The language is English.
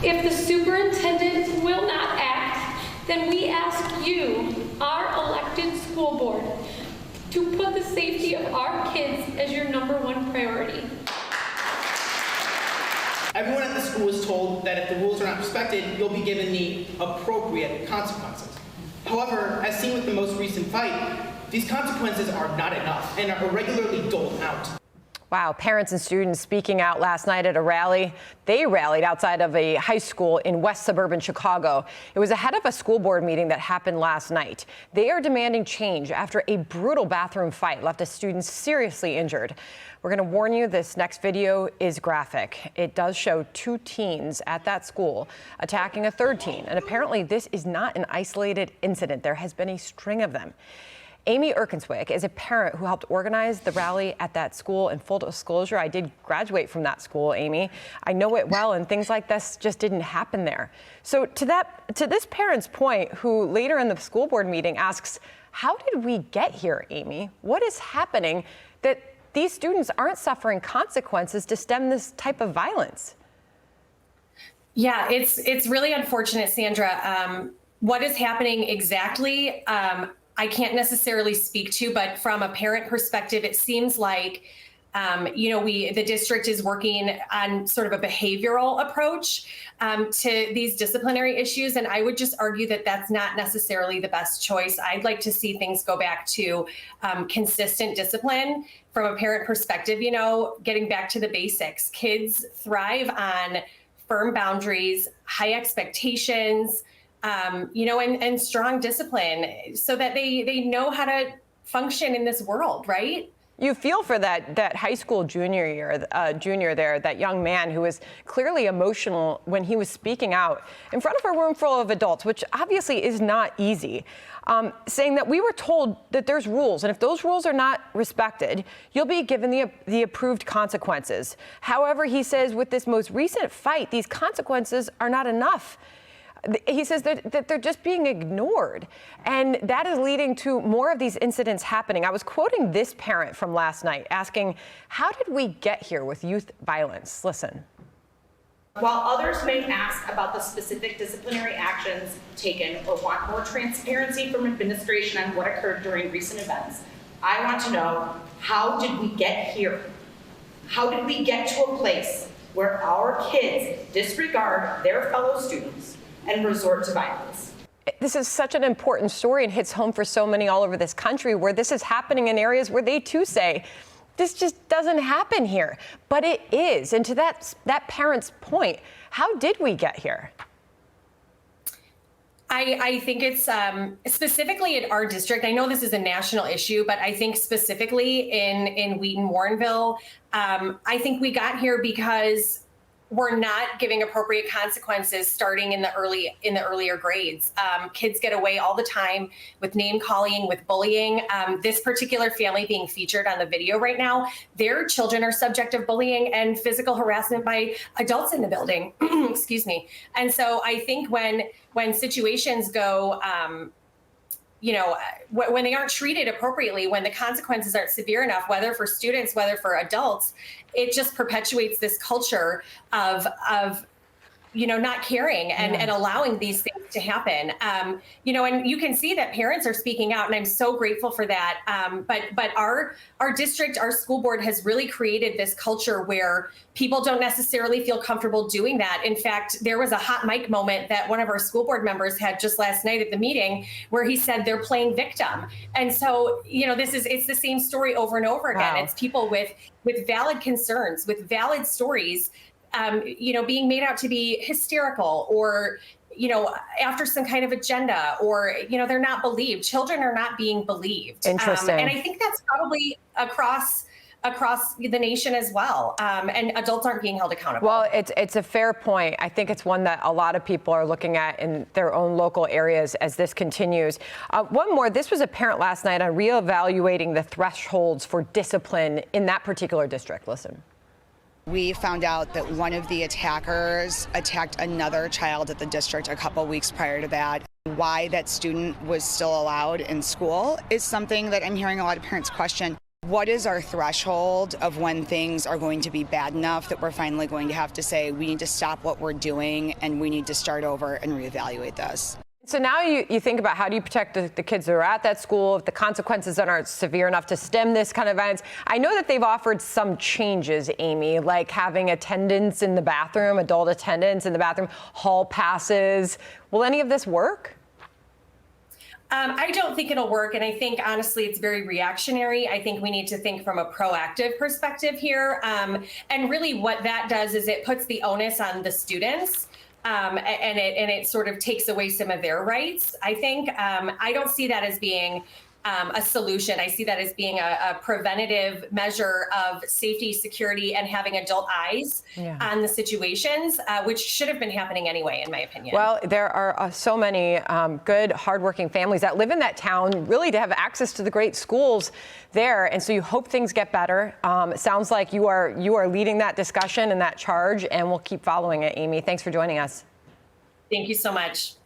If the superintendent will not act, then we ask you, our elected school board, to put the safety of our kids as your #1 priority. Everyone at the school is told that if the rules are not respected, you'll be given the appropriate consequences. However, as seen with the most recent fight, these consequences are not enough and are regularly doled out. Wow, parents and students speaking out last night at a rally. They rallied outside of a high school in West suburban Chicago. It was ahead of a school board meeting that happened last night. They are demanding change after a brutal bathroom fight left a student seriously injured. We're going to warn you, this next video is graphic. It does show 2 teens at that school attacking a 3rd teen. And apparently this is not an isolated incident. There has been a string of them. Amy Erkenswick is a parent who helped organize the rally at that school. And full disclosure, I did graduate from that school, Amy. I know it well, and things like this just didn't happen there. So to this parent's point, who later in the school board meeting asks, how did we get here, Amy? What is happening that these students aren't suffering consequences to stem this type of violence? Yeah, it's really unfortunate, Sandra. What is happening exactly? I can't necessarily speak to, but from a parent perspective, it seems like, the district is working on sort of a behavioral approach to these disciplinary issues. And I would just argue that that's not necessarily the best choice. I'd like to see things go back to consistent discipline from a parent perspective, getting back to the basics. Kids thrive on firm boundaries, high expectations, and strong discipline so that they know how to function in this world, right? You feel for that high school junior there, that young man who was clearly emotional when he was speaking out in front of a room full of adults, which obviously is not easy, saying that we were told that there's rules, and if those rules are not respected, you'll be given the approved consequences. However, he says with this most recent fight, these consequences are not enough. He says that they're just being ignored, and that is leading to more of these incidents happening. I was quoting this parent from last night asking, how did we get here with youth violence? Listen. While others may ask about the specific disciplinary actions taken or want more transparency from administration on what occurred during recent events, I want to know, how did we get here? How did we get to a place where our kids disregard their fellow students and resort to violence? This is such an important story and hits home for so many all over this country, where this is happening in areas where they too say, this just doesn't happen here. But it is. And to that parent's point, how did we get here? I think it's specifically in our district. I know this is a national issue, but I think specifically in Wheaton-Warrenville, I think we got here because we're not giving appropriate consequences starting in the earlier grades. Kids get away all the time with name calling, with bullying. This particular family being featured on the video right now, their children are subject of bullying and physical harassment by adults in the building. Excuse me. And so I think when situations go, when they aren't treated appropriately, when the consequences aren't severe enough, whether for students, whether for adults, it just perpetuates this culture of not caring and allowing these things to happen. And you can see that parents are speaking out, and I'm so grateful for that. But our district, our school board has really created this culture where people don't necessarily feel comfortable doing that. In fact, there was a hot mic moment that one of our school board members had just last night at the meeting where he said they're playing victim. And so, it's the same story over and over again. Wow. It's people with valid concerns, with valid stories, being made out to be hysterical or, after some kind of agenda, or, they're not believed. Children are not being believed. Interesting. And I think that's probably across the nation as well. And adults aren't being held accountable. Well, it's a fair point. I think it's one that a lot of people are looking at in their own local areas as this continues. One more, this was apparent last night on reevaluating the thresholds for discipline in that particular district. Listen. We found out that one of the attackers attacked another child at the district a couple weeks prior to that. Why that student was still allowed in school is something that I'm hearing a lot of parents question. What is our threshold of when things are going to be bad enough that we're finally going to have to say we need to stop what we're doing and we need to start over and reevaluate this? So now you think about how do you protect the kids that are at that school if the consequences aren't severe enough to stem this kind of violence. I know that they've offered some changes, Amy, like having attendance in the bathroom, adult attendance in the bathroom, hall passes. Will any of this work? I don't think it'll work. And I think, honestly, it's very reactionary. I think we need to think from a proactive perspective here. And really what that does is it puts the onus on the students. And it sort of takes away some of their rights. I think I don't see that as being a solution. I see that as being a preventative measure of safety, security, and having adult eyes on the situations, which should have been happening anyway, in my opinion. Well, there are so many good, hardworking families that live in that town, really to have access to the great schools there. And so you hope things get better. It sounds like you are leading that discussion and that charge, and we'll keep following it, Amy. Thanks for joining us. Thank you so much.